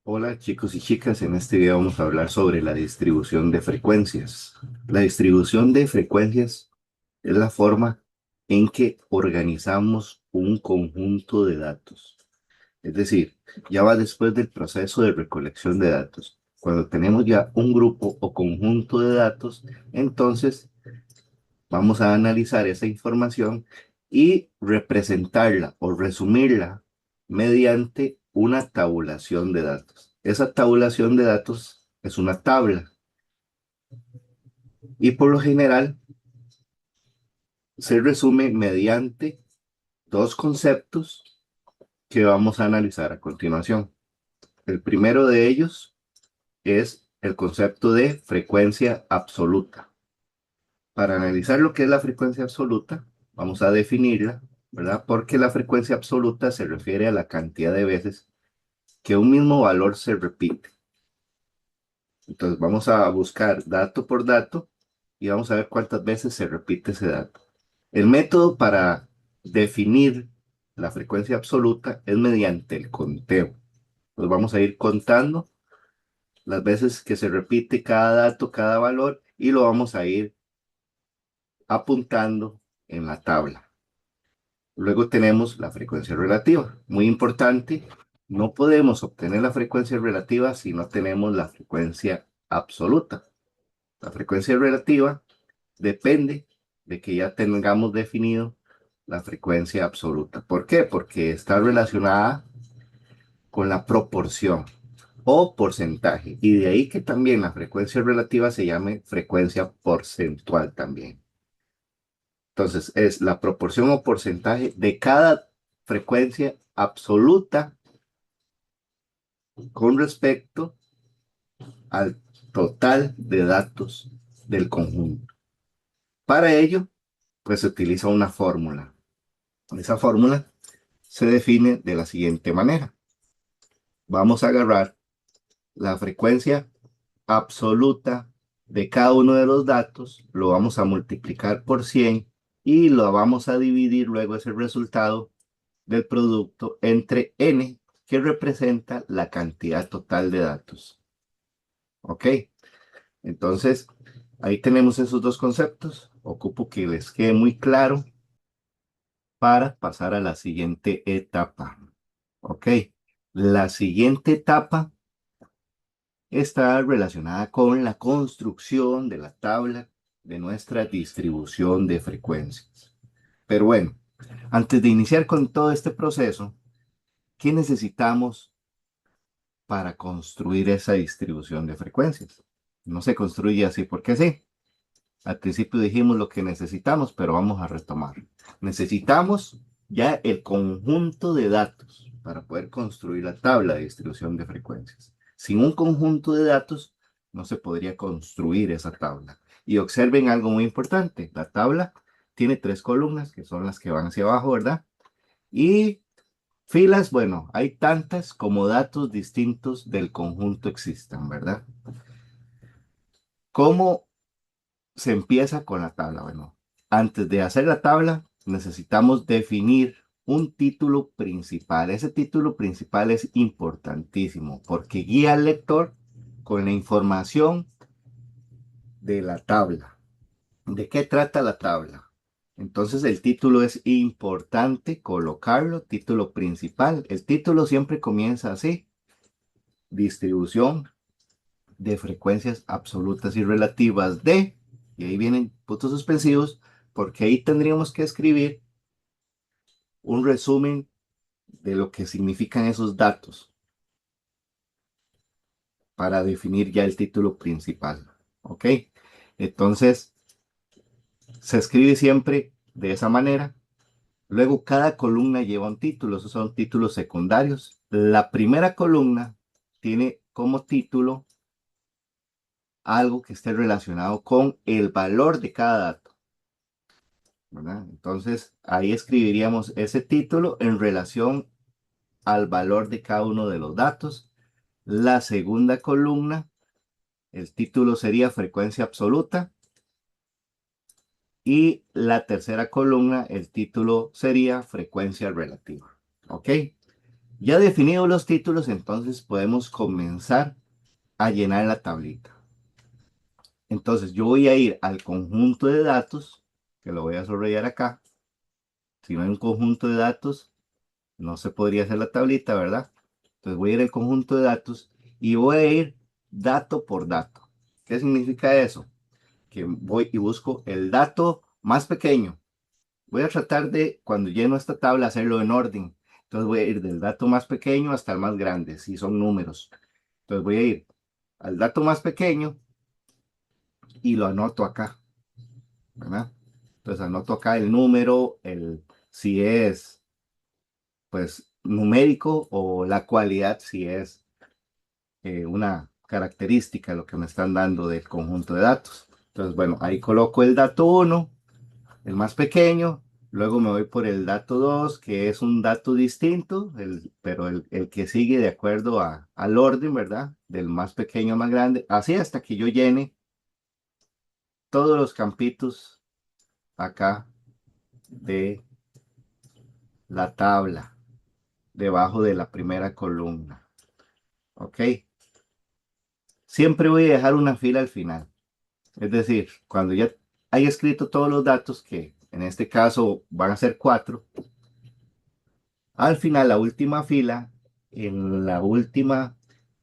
Hola chicos y chicas, en este video vamos a hablar sobre la distribución de frecuencias. La distribución de frecuencias es la forma en que organizamos un conjunto de datos. Es decir, ya va después del proceso de recolección de datos. Cuando tenemos ya un grupo o conjunto de datos, entonces vamos a analizar esa información y representarla o resumirla mediante una tabulación de datos. Esa tabulación de datos es una tabla y por lo general se resume mediante dos conceptos que vamos a analizar a continuación. El primero de ellos es el concepto de frecuencia absoluta. Para analizar lo que es la frecuencia absoluta, vamos a definirla, ¿verdad? Porque la frecuencia absoluta se refiere a la cantidad de veces que un mismo valor se repite. Entonces vamos a buscar dato por dato y vamos a ver cuántas veces se repite ese dato. El método para definir la frecuencia absoluta es mediante el conteo. Entonces vamos a ir contando las veces que se repite cada dato, cada valor, y lo vamos a ir apuntando en la tabla. Luego tenemos la frecuencia relativa. Muy importante, no podemos obtener la frecuencia relativa si no tenemos la frecuencia absoluta. La frecuencia relativa depende de que ya tengamos definido la frecuencia absoluta. ¿Por qué? Porque está relacionada con la proporción o porcentaje. Y de ahí que también la frecuencia relativa se llame frecuencia porcentual también. Entonces, es la proporción o porcentaje de cada frecuencia absoluta con respecto al total de datos del conjunto. Para ello, pues se utiliza una fórmula. Esa fórmula se define de la siguiente manera. Vamos a agarrar la frecuencia absoluta de cada uno de los datos, lo vamos a multiplicar por 100 y lo vamos a dividir luego ese resultado del producto entre n, que representa la cantidad total de datos. ¿Ok? Entonces, ahí tenemos esos dos conceptos. Ocupo que les quede muy claro para pasar a la siguiente etapa. ¿Ok? La siguiente etapa está relacionada con la construcción de la tabla de nuestra distribución de frecuencias. Pero bueno, antes de iniciar con todo este proceso, ¿qué necesitamos para construir esa distribución de frecuencias? No se construye así porque sí. Al principio dijimos lo que necesitamos, pero vamos a retomar. Necesitamos ya el conjunto de datos para poder construir la tabla de distribución de frecuencias. Sin un conjunto de datos no se podría construir esa tabla. Y observen algo muy importante. La tabla tiene tres columnas, que son las que van hacia abajo, ¿verdad? Y filas, bueno, hay tantas como datos distintos del conjunto existan, ¿verdad? ¿Cómo se empieza con la tabla? Bueno, antes de hacer la tabla, necesitamos definir un título principal. Ese título principal es importantísimo porque guía al lector con la información de la tabla. ¿De qué trata la tabla? Entonces el título es importante colocarlo, título principal. El título siempre comienza así: distribución de frecuencias absolutas y relativas de, y ahí vienen puntos suspensivos, porque ahí tendríamos que escribir un resumen de lo que significan esos datos para definir ya el título principal. ¿Ok? Entonces, se escribe siempre de esa manera. Luego, cada columna lleva un título, esos son títulos secundarios. La primera columna tiene como título algo que esté relacionado con el valor de cada dato, ¿verdad? Entonces, ahí escribiríamos ese título en relación al valor de cada uno de los datos. La segunda columna, el título sería frecuencia absoluta. Y la tercera columna, el título sería frecuencia relativa. ¿Ok? Ya definidos los títulos, entonces podemos comenzar a llenar la tablita. Entonces yo voy a ir al conjunto de datos, que lo voy a subrayar acá. Si no hay un conjunto de datos, no se podría hacer la tablita, ¿verdad? Entonces voy a ir al conjunto de datos y voy a ir dato por dato. ¿Qué significa eso? Que voy y busco el dato más pequeño. Voy a tratar de, cuando lleno esta tabla, hacerlo en orden. Entonces voy a ir del dato más pequeño hasta el más grande, si son números. Entonces voy a ir al dato más pequeño y lo anoto acá, ¿verdad? Entonces anoto acá el número, si es pues numérico o la cualidad si es una característica de lo que me están dando del conjunto de datos. Entonces, bueno, ahí coloco el dato 1, el más pequeño, luego me voy por el dato 2, que es un dato distinto, pero el que sigue de acuerdo al orden, ¿verdad? Del más pequeño al más grande, así hasta que yo llene todos los campitos acá de la tabla, debajo de la primera columna. ¿Ok? Siempre voy a dejar una fila al final. Es decir, cuando ya haya escrito todos los datos, que en este caso van a ser 4, al final, la última fila, en la última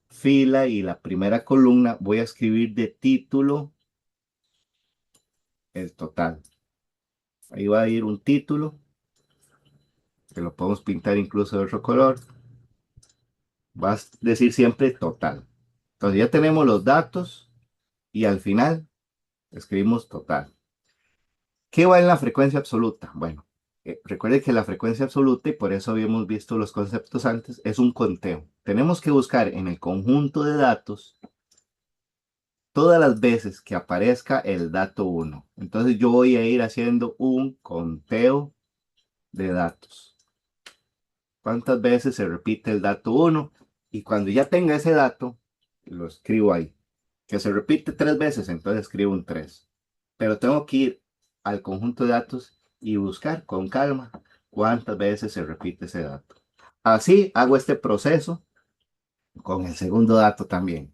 fila y la primera columna, voy a escribir de título el total. Ahí va a ir un título, que lo podemos pintar incluso de otro color. Va a decir siempre total. Entonces ya tenemos los datos y al final escribimos total. ¿Qué va en la frecuencia absoluta? Bueno, recuerde que la frecuencia absoluta, y por eso habíamos visto los conceptos antes, es un conteo. Tenemos que buscar en el conjunto de datos todas las veces que aparezca el dato 1. Entonces yo voy a ir haciendo un conteo de datos. ¿Cuántas veces se repite el dato 1? Y cuando ya tenga ese dato, lo escribo ahí. Que se repite 3 veces, entonces escribo un 3. Pero tengo que ir al conjunto de datos y buscar con calma cuántas veces se repite ese dato. Así hago este proceso con el segundo dato también.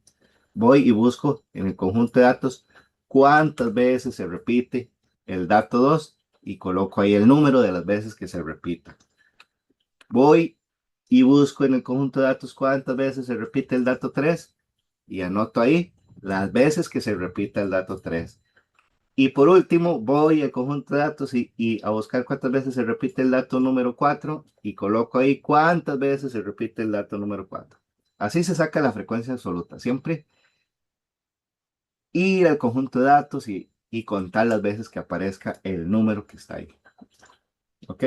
Voy y busco en el conjunto de datos cuántas veces se repite el dato 2 y coloco ahí el número de las veces que se repita. Voy y busco en el conjunto de datos cuántas veces se repite el dato 3 y anoto ahí las veces que se repita el dato 3. Y por último, voy al conjunto de datos y a buscar cuántas veces se repite el dato número 4 y coloco ahí cuántas veces se repite el dato número 4. Así se saca la frecuencia absoluta. Siempre ir al conjunto de datos y contar las veces que aparezca el número que está ahí. ¿Ok?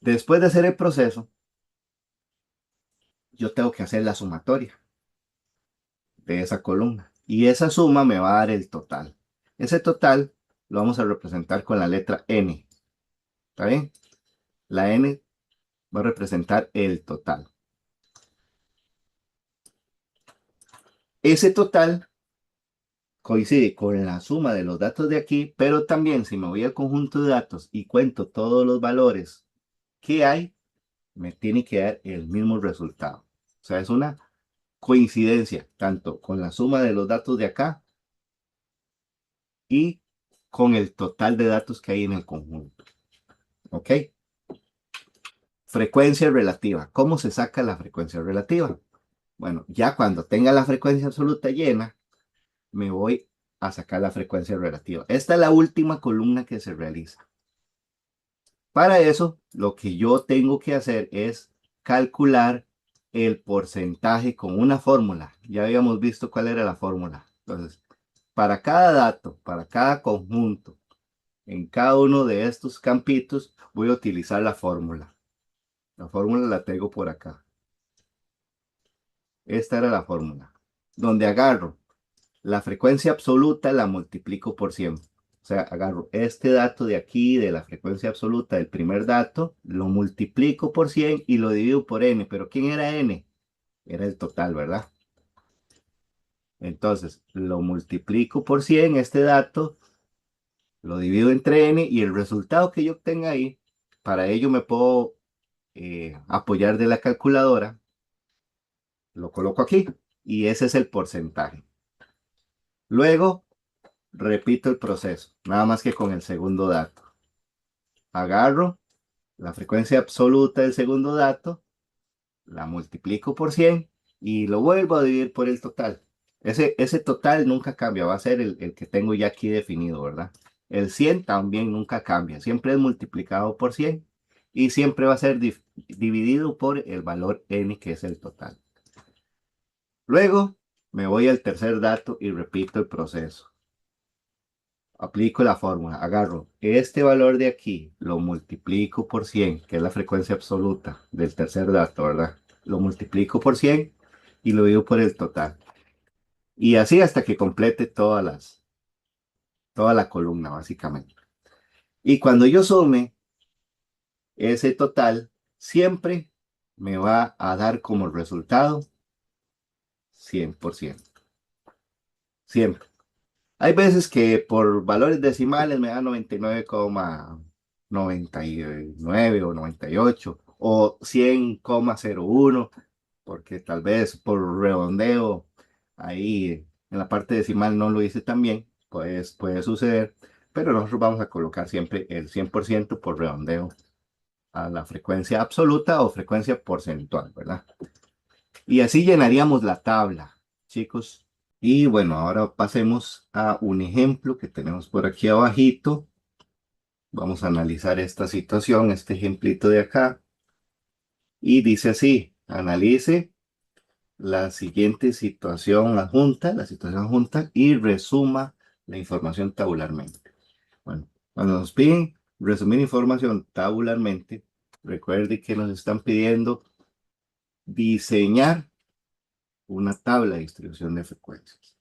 Después de hacer el proceso, yo tengo que hacer la sumatoria de esa columna. Y esa suma me va a dar el total. Ese total lo vamos a representar con la letra N. ¿Está bien? La N va a representar el total. Ese total coincide con la suma de los datos de aquí, pero también si me voy al conjunto de datos y cuento todos los valores que hay, me tiene que dar el mismo resultado. O sea, es una coincidencia tanto con la suma de los datos de acá y con el total de datos que hay en el conjunto. ¿Ok? Frecuencia relativa. ¿Cómo se saca la frecuencia relativa? Bueno, ya cuando tenga la frecuencia absoluta llena, me voy a sacar la frecuencia relativa. Esta es la última columna que se realiza. Para eso, lo que yo tengo que hacer es calcular el porcentaje con una fórmula. Ya habíamos visto cuál era la fórmula. Entonces, para cada dato, para cada conjunto, en cada uno de estos campitos, voy a utilizar la fórmula. La fórmula la tengo por acá. Esta era la fórmula. Donde agarro la frecuencia absoluta, la multiplico por 100. O sea, agarro este dato de aquí, de la frecuencia absoluta del primer dato, lo multiplico por 100 y lo divido por n. ¿Pero quién era n? Era el total, ¿verdad? Entonces, lo multiplico por 100, este dato, lo divido entre n y el resultado que yo obtenga ahí, para ello me puedo apoyar de la calculadora, lo coloco aquí y ese es el porcentaje. Luego repito el proceso, nada más que con el segundo dato. Agarro la frecuencia absoluta del segundo dato, la multiplico por 100 y lo vuelvo a dividir por el total. Ese total nunca cambia, va a ser el que tengo ya aquí definido, ¿verdad? El 100 también nunca cambia, siempre es multiplicado por 100 y siempre va a ser dividido por el valor n, que es el total. Luego me voy al tercer dato y repito el proceso. Aplico la fórmula, agarro este valor de aquí, lo multiplico por 100, que es la frecuencia absoluta del tercer dato, ¿verdad? Lo multiplico por 100 y lo divido por el total. Y así hasta que complete toda la columna, básicamente. Y cuando yo sume ese total, siempre me va a dar como resultado 100%. Siempre. Hay veces que por valores decimales me da 99,99 o 98 o 100,01, porque tal vez por redondeo ahí en la parte decimal no lo hice tan bien, pues puede suceder, pero nosotros vamos a colocar siempre el 100% por redondeo a la frecuencia absoluta o frecuencia porcentual, ¿verdad? Y así llenaríamos la tabla, chicos. Y bueno, ahora pasemos a un ejemplo que tenemos por aquí abajito. Vamos a analizar esta situación, este ejemplito de acá. Y dice así, analice la siguiente situación adjunta, y resuma la información tabularmente. Bueno, cuando nos piden resumir información tabularmente, recuerde que nos están pidiendo diseñar una tabla de distribución de frecuencias.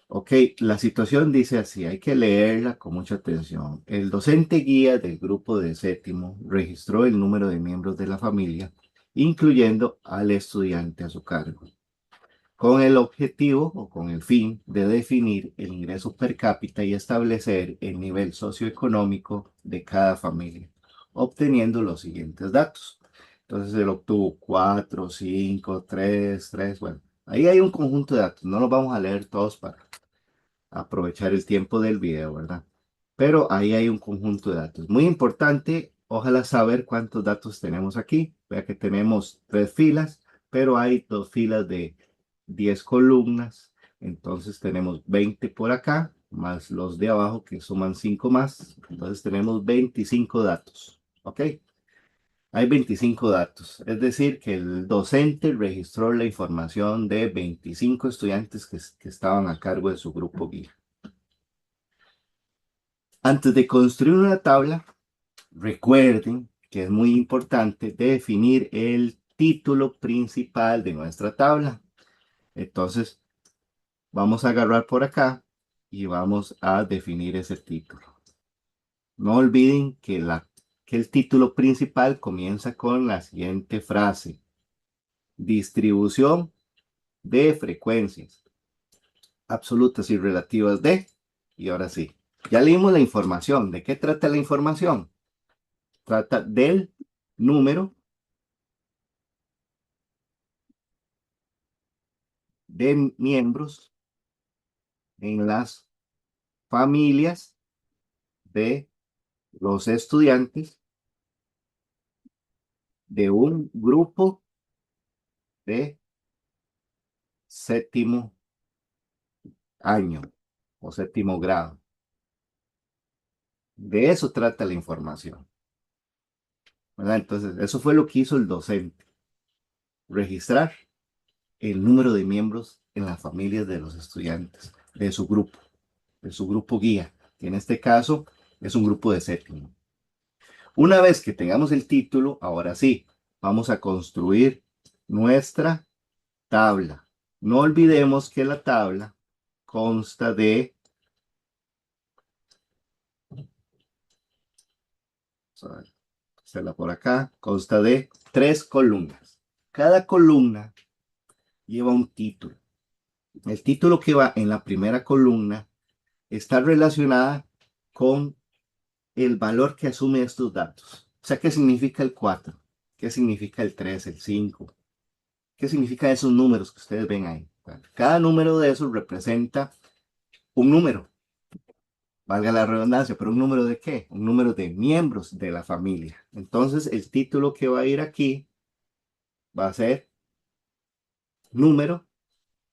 Ok, la situación dice así, hay que leerla con mucha atención. El docente guía del grupo de séptimo registró el número de miembros de la familia, incluyendo al estudiante a su cargo, con el objetivo o con el fin de definir el ingreso per cápita y establecer el nivel socioeconómico de cada familia, obteniendo los siguientes datos. Entonces él obtuvo 4, 5, 3, 3. Bueno, ahí hay un conjunto de datos, no los vamos a leer todos para aprovechar el tiempo del video, ¿verdad? Pero ahí hay un conjunto de datos. Muy importante, ojalá saber cuántos datos tenemos aquí. Vea que tenemos 3 filas, pero hay 2 filas de 10 columnas. Entonces tenemos 20 por acá, más los de abajo que suman 5 más. Entonces tenemos 25 datos. ¿Ok? Hay 25 datos. Es decir, que el docente registró la información de 25 estudiantes que estaban a cargo de su grupo guía. Antes de construir una tabla, recuerden que es muy importante definir el título principal de nuestra tabla. Entonces, vamos a agarrar por acá y vamos a definir ese título. No olviden que el título principal comienza con la siguiente frase: distribución de frecuencias absolutas y relativas de. Y ahora sí, ya leímos la información. ¿De qué trata la información? Trata del número de miembros en las familias de los estudiantes de un grupo de séptimo año o séptimo grado. De eso trata la información, ¿verdad? Entonces, eso fue lo que hizo el docente: registrar el número de miembros en las familias de los estudiantes de su grupo guía, que en este caso es un grupo de séptimo. Una vez que tengamos el título, ahora sí, vamos a construir nuestra tabla. No olvidemos que la tabla consta de, vamos a hacerla por acá, consta de 3 columnas. Cada columna lleva un título. El título que va en la primera columna está relacionada con el valor que asume estos datos. sea, ¿qué significa el 4? ¿Qué significa el 3, el 5? ¿Qué significa esos números que ustedes ven ahí? Bueno, cada número de esos representa un número, valga la redundancia, pero ¿un número de qué? Un número de miembros de la familia. Entonces, el título que va a ir aquí va a ser número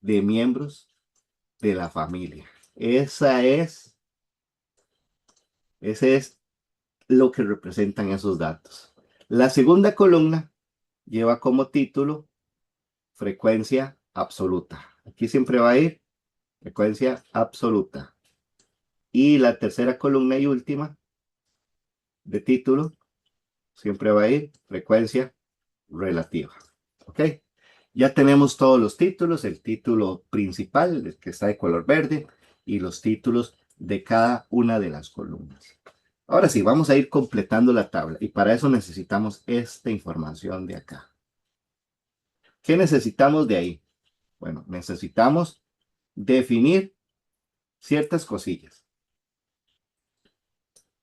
de miembros de la familia. Ese es lo que representan esos datos. La segunda columna lleva como título frecuencia absoluta. Aquí siempre va a ir frecuencia absoluta. Y la tercera columna y última de título siempre va a ir frecuencia relativa. ¿Ok? Ya tenemos todos los títulos, el título principal, el que está de color verde, y los títulos de cada una de las columnas. Ahora sí, vamos a ir completando la tabla y para eso necesitamos esta información de acá. ¿Qué necesitamos de ahí? Bueno, necesitamos definir ciertas cosillas.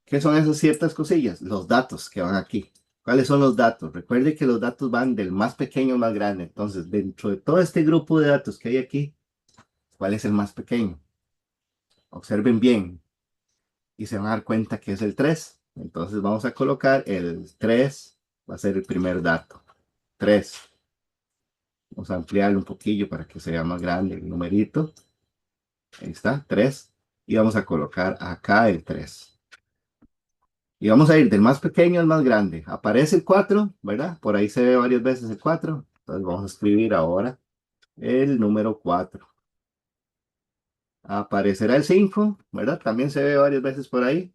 ¿Qué son esas ciertas cosillas? Los datos que van aquí. ¿Cuáles son los datos? Recuerde que los datos van del más pequeño al más grande. Entonces, dentro de todo este grupo de datos que hay aquí, ¿cuál es el más pequeño? Observen bien y se van a dar cuenta que es el 3. Entonces vamos a colocar el 3, va a ser el primer dato. 3. Vamos a ampliarlo un poquillo para que sea más grande el numerito. Ahí está, 3. Y vamos a colocar acá el 3. Y vamos a ir del más pequeño al más grande. Aparece el 4, ¿verdad? Por ahí se ve varias veces el 4. Entonces vamos a escribir ahora el número 4. Aparecerá el 5, ¿verdad? También se ve varias veces por ahí.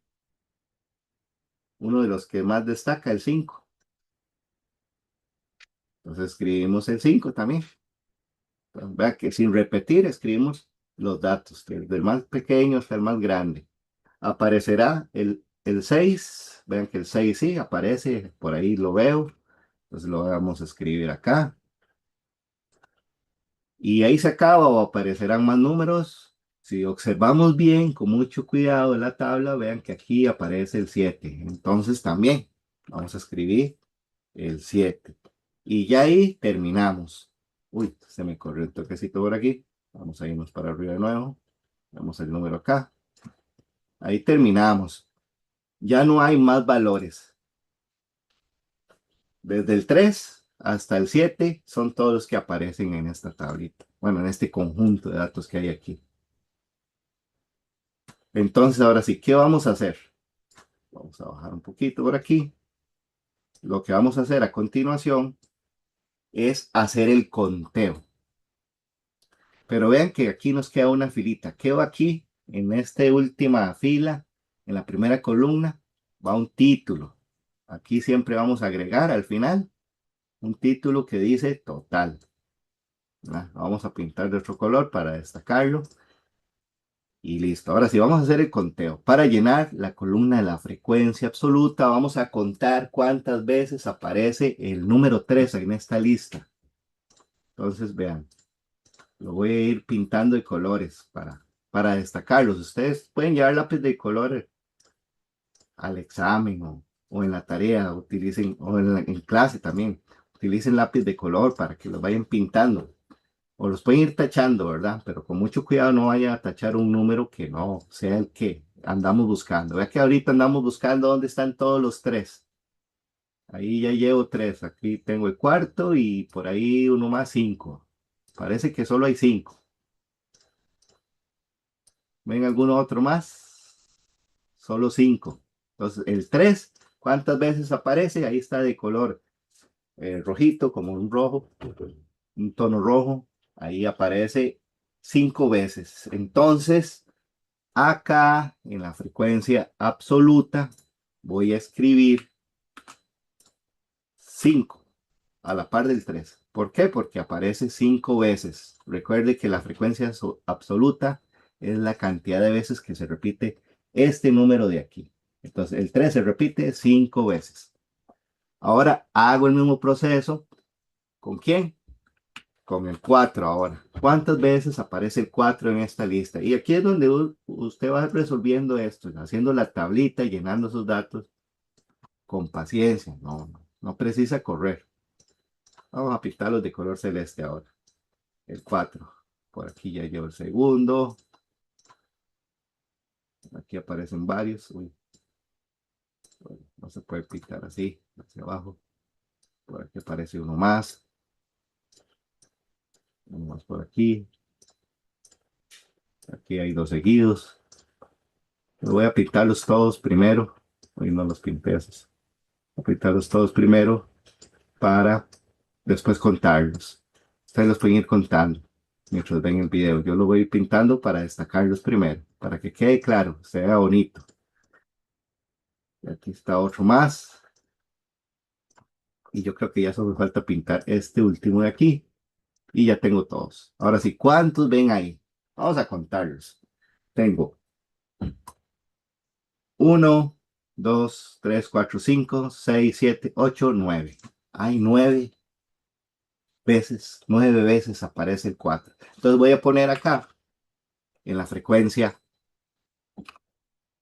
Uno de los que más destaca, el 5. Entonces escribimos el 5 también. Entonces, vea que sin repetir escribimos los datos, del más pequeño hasta el más grande. Aparecerá el 6. Vean que el 6 sí aparece, por ahí lo veo. Entonces lo vamos a escribir acá. Y ahí se acaba o aparecerán más números. Si observamos bien, con mucho cuidado en la tabla, vean que aquí aparece el 7. Entonces también vamos a escribir el 7. Y ya ahí terminamos. Uy, se me corrió el toquecito por aquí. Vamos a irnos para arriba de nuevo. Vemos el número acá. Ahí terminamos. Ya no hay más valores. Desde el 3 hasta el 7 son todos los que aparecen en esta tablita. Bueno, en este conjunto de datos que hay aquí. Entonces, ahora sí, ¿qué vamos a hacer? Vamos a bajar un poquito por aquí. Lo que vamos a hacer a continuación es hacer el conteo. Pero vean que aquí nos queda una filita. ¿Qué va aquí? En esta última fila, en la primera columna, va un título. Aquí siempre vamos a agregar al final un título que dice total. Vamos a pintar de otro color para destacarlo. Y listo. Ahora sí, vamos a hacer el conteo. Para llenar la columna de la frecuencia absoluta, vamos a contar cuántas veces aparece el número 3 en esta lista. Entonces, vean, lo voy a ir pintando de colores para destacarlos. Ustedes pueden llevar lápiz de color al examen o en la tarea, utilicen, o en clase también. Utilicen lápiz de color para que los vayan pintando. O los pueden ir tachando, ¿verdad? Pero con mucho cuidado no vaya a tachar un número que no sea el que andamos buscando. Vea que ahorita andamos buscando dónde están todos los 3. Ahí ya llevo 3. Aquí tengo el cuarto y por ahí uno más, 5. Parece que solo hay 5. ¿Ven alguno otro más? Solo 5. Entonces, el 3, ¿cuántas veces aparece? Ahí está de color rojito, como un rojo, un tono rojo. Ahí aparece 5 veces. Entonces, acá en la frecuencia absoluta voy a escribir 5 a la par del 3. ¿Por qué? Porque aparece 5 veces. Recuerde que la frecuencia absoluta es la cantidad de veces que se repite este número de aquí. Entonces el 3 se repite 5 veces. Ahora hago el mismo proceso. ¿Con quién? Con el 4 ahora. ¿Cuántas veces aparece el 4 en esta lista? Y aquí es donde usted va resolviendo esto, haciendo la tablita, llenando sus datos. con paciencia, no precisa correr. Vamos a pintarlos de color celeste ahora. El 4. Por aquí ya llevo el segundo. Aquí aparecen varios. Uy, bueno, no se puede pintar así, hacia abajo. Por aquí aparece uno más. Uno más por aquí. Aquí hay dos seguidos. Voy a pintarlos todos primero. Hoy no los pinté esos. Voy a pintarlos todos primero para después contarlos. Ustedes los pueden ir contando mientras ven el video. Yo lo voy pintando para destacarlos primero, para que quede claro, se vea bonito. Y aquí está otro más. Y yo creo que ya solo me falta pintar este último de aquí. Y ya tengo todos. Ahora sí, ¿cuántos ven ahí? Vamos a contarlos. Tengo 1, 2, 3, 4, 5, 6, 7, 8, 9. Hay 9 veces aparece el 4. Entonces voy a poner acá en la frecuencia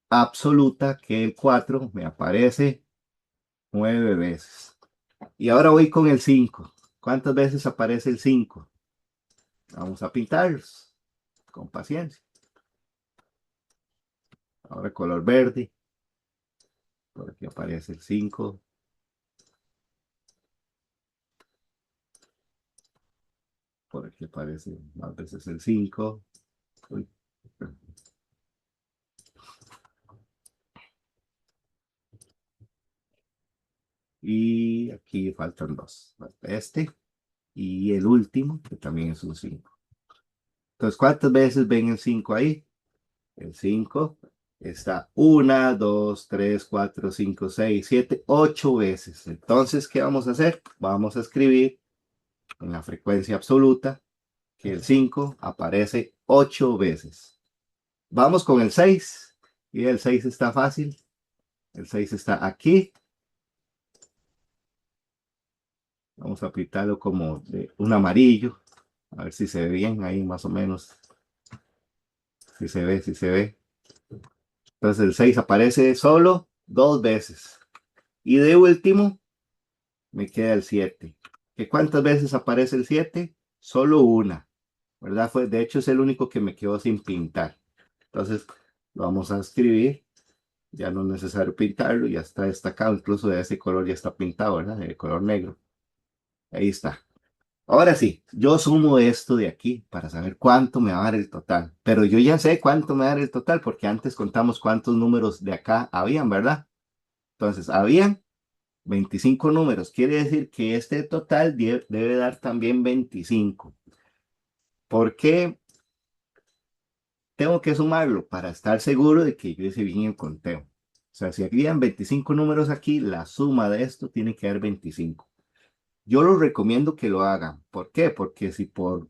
absoluta que el 4 me aparece 9 veces. Y ahora voy con el 5. ¿Cuántas veces aparece el 5? Vamos a pintarlos con paciencia. Ahora color verde. Por aquí aparece el 5. Por aquí aparece más veces el 5. Uy. Y aquí faltan dos. Falta este y el último, que también es un 5. Entonces, ¿cuántas veces ven el 5 ahí? El 5 está 1, 2, 3, 4, 5, 6, 7, 8 veces. Entonces, ¿qué vamos a hacer? Vamos a escribir en la frecuencia absoluta que el 5 aparece 8 veces. Vamos con el 6. Y el 6 está fácil. El 6 está aquí. Vamos a pintarlo como de un amarillo. A ver si se ve bien ahí más o menos. Si se ve, si se ve. Entonces el 6 aparece solo 2 veces. Y de último me queda el 7. ¿Que cuántas veces aparece el 7? Solo una. ¿Verdad? De hecho es el único que me quedó sin pintar. Entonces lo vamos a escribir. Ya no es necesario pintarlo. Ya está destacado. Incluso de ese color ya está pintado, ¿verdad? De color negro. Ahí está. Ahora sí, yo sumo esto de aquí para saber cuánto me va a dar el total. Pero yo ya sé cuánto me va a dar el total porque antes contamos cuántos números de acá habían, ¿verdad? Entonces, habían 25 números. Quiere decir que este total debe dar también 25. ¿Por qué tengo que sumarlo? Para estar seguro de que yo hice bien el conteo. O sea, si habían 25 números aquí, la suma de esto tiene que dar 25. Yo los recomiendo que lo hagan. ¿Por qué? Porque si por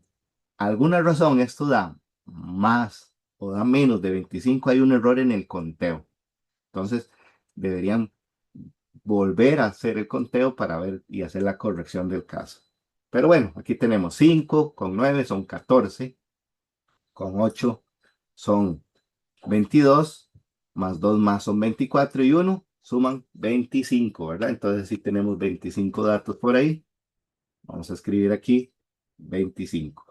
alguna razón esto da más o da menos de 25, hay un error en el conteo. Entonces, deberían volver a hacer el conteo para ver y hacer la corrección del caso. Pero bueno, aquí tenemos 5, con 9 son 14, con 8 son 22, más 2 más son 24 y 1 suman 25, ¿verdad? Entonces, si tenemos 25 datos por ahí, vamos a escribir aquí 25.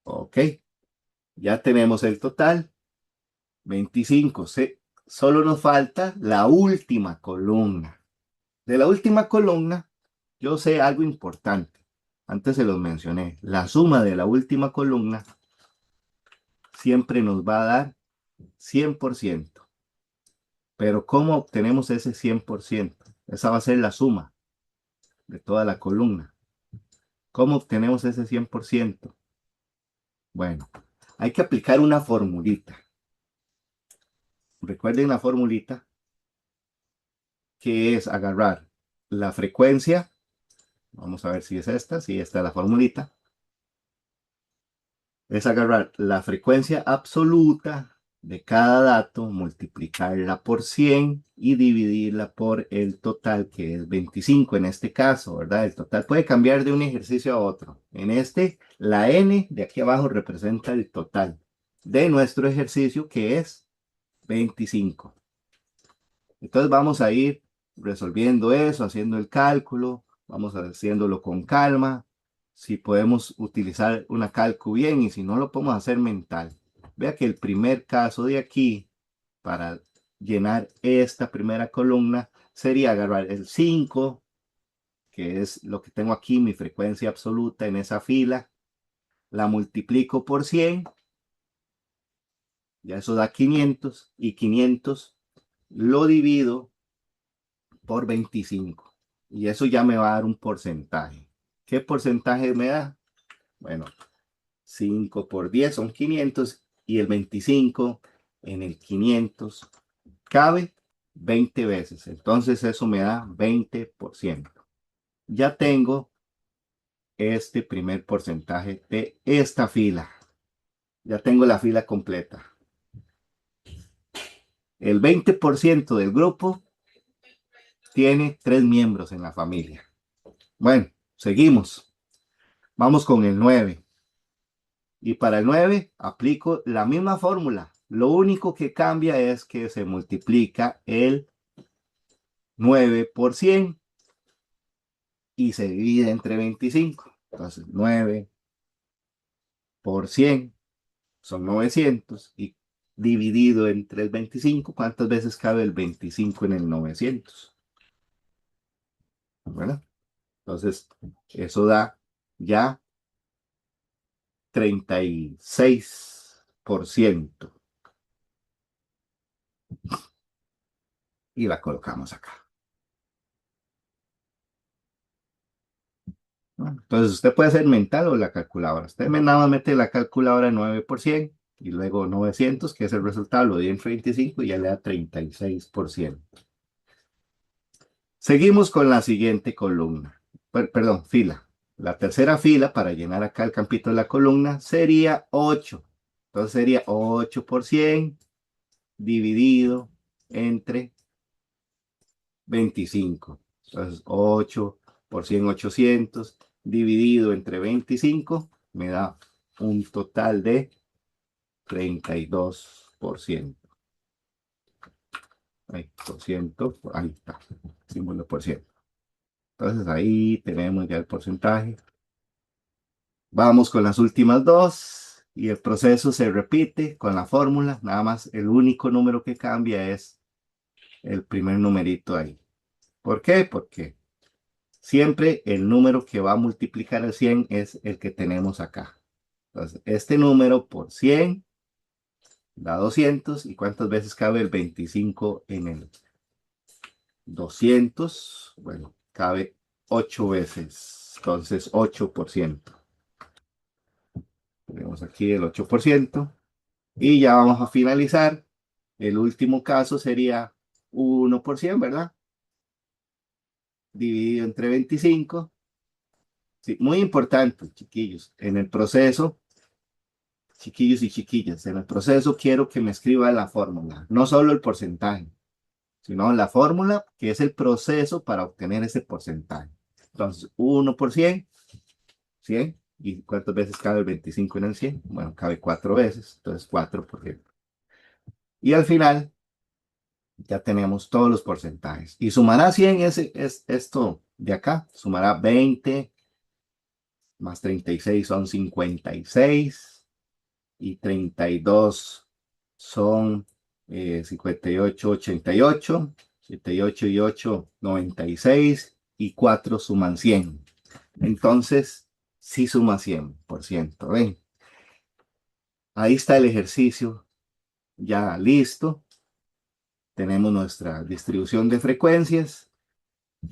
Ok, ya tenemos el total, 25. Solo nos falta la última columna. De la última columna, yo sé algo importante. Antes se los mencioné. La suma de la última columna siempre nos va a dar 100%. Pero ¿cómo obtenemos ese 100%? Esa va a ser la suma de toda la columna. ¿Cómo obtenemos ese 100%? Bueno, hay que aplicar una formulita. Recuerden la formulita, que es agarrar la frecuencia. Vamos a ver si es esta. Si esta es la formulita. Es agarrar la frecuencia absoluta de cada dato, multiplicarla por 100 y dividirla por el total, que es 25 en este caso, ¿verdad? El total puede cambiar de un ejercicio a otro. En este, la n de aquí abajo representa el total de nuestro ejercicio, que es 25. Entonces vamos a ir resolviendo eso, haciendo el cálculo, vamos haciéndolo con calma. Si podemos utilizar una cálculo bien y si no lo podemos hacer mental. Vea que el primer caso de aquí, para llenar esta primera columna, sería agarrar el 5, que es lo que tengo aquí, mi frecuencia absoluta en esa fila, la multiplico por 100, ya eso da 500, y 500 lo divido por 25, y eso ya me va a dar un porcentaje. ¿Qué porcentaje me da? Bueno, 5 por 10 son 500, y el 25 en el 500 cabe 20 veces, entonces eso me da 20%. Ya tengo este primer porcentaje de esta fila. Ya tengo la fila completa. El 20% del grupo tiene 3 miembros en la familia. Bueno, seguimos. Vamos con el 9. Y para el 9 aplico la misma fórmula. Lo único que cambia es que se multiplica el 9 por 100 y se divide entre 25. Entonces 9 por 100 son 900, y dividido entre el 25, ¿cuántas veces cabe el 25 en el 900? ¿Verdad? Entonces, eso da ya 36%. Y la colocamos acá. Entonces, usted puede hacer mental o la calculadora. Usted nada más mete la calculadora 9% y luego 900, que es el resultado, lo di entre 25 y ya le da 36%. Seguimos con la siguiente columna. Perdón, fila. La tercera fila para llenar acá el campito de la columna sería 8. Entonces sería 8 por 100 dividido entre 25. Entonces 8 por 100, 800 dividido entre 25 me da un total de 32%. Ahí, por ciento, ahí está, símbolo por ciento. Entonces ahí tenemos ya el porcentaje. Vamos con las últimas dos y el proceso se repite con la fórmula. Nada más el único número que cambia es el primer numerito ahí. ¿Por qué? Porque siempre el número que va a multiplicar el 100 es el que tenemos acá. Entonces, este número por 100 da 200. ¿Y cuántas veces cabe el 25 en el 200? Bueno, cabe 8 veces. Entonces, 8%. Tenemos aquí el 8%. Y ya vamos a finalizar. El último caso sería 1%, ¿verdad? Dividido entre 25. Sí, muy importante, chiquillos. En el proceso, chiquillos y chiquillas, en el proceso quiero que me escriba la fórmula. No solo el porcentaje, sino la fórmula, que es el proceso para obtener ese porcentaje. Entonces, 1%, 100. ¿Y cuántas veces cabe el 25 en el 100? Bueno, cabe 4 veces. Entonces, 4%. Y al final, ya tenemos todos los porcentajes. Y sumará 100, es esto de acá. Sumará 20 más 36 son 56. Y 32 son 58, 88. 78 y 8, 96. Y 4 suman 100. Entonces, sí suma 100%. ¿Ven? Ahí está el ejercicio ya listo. Tenemos nuestra distribución de frecuencias.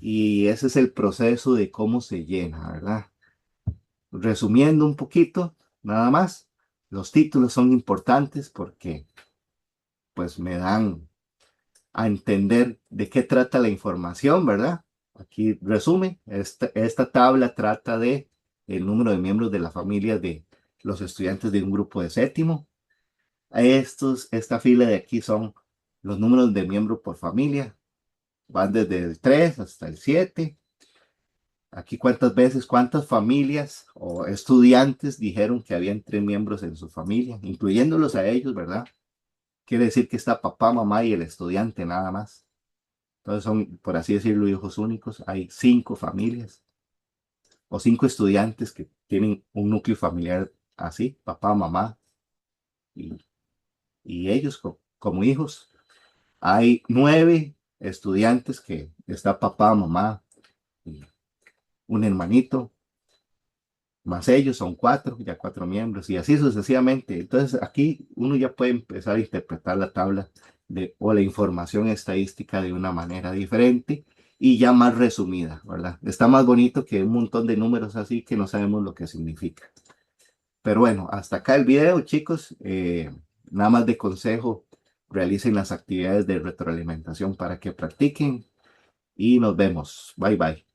Y ese es el proceso de cómo se llena, ¿verdad? Resumiendo un poquito, nada más, los títulos son importantes porque pues me dan a entender de qué trata la información, ¿verdad? Aquí resume, esta tabla trata de el número de miembros de la familia de los estudiantes de un grupo de séptimo. Esta fila de aquí son los números de miembros por familia, van desde el 3 hasta el 7. Aquí cuántas familias o estudiantes dijeron que habían 3 miembros en su familia, incluyéndolos a ellos, ¿verdad? Quiere decir que está papá, mamá y el estudiante nada más. Entonces son, por así decirlo, hijos únicos. Hay 5 familias o 5 estudiantes que tienen un núcleo familiar así, papá, mamá y, y ellos como hijos. Hay 9 estudiantes que está papá, mamá y un hermanito, más ellos son 4, ya 4 miembros, y así sucesivamente. Entonces aquí uno ya puede empezar a interpretar la tabla o la información estadística de una manera diferente y ya más resumida, ¿verdad? Está más bonito que un montón de números así que no sabemos lo que significa. Pero bueno, hasta acá el video, chicos. Nada más de consejo, realicen las actividades de retroalimentación para que practiquen y nos vemos. Bye bye.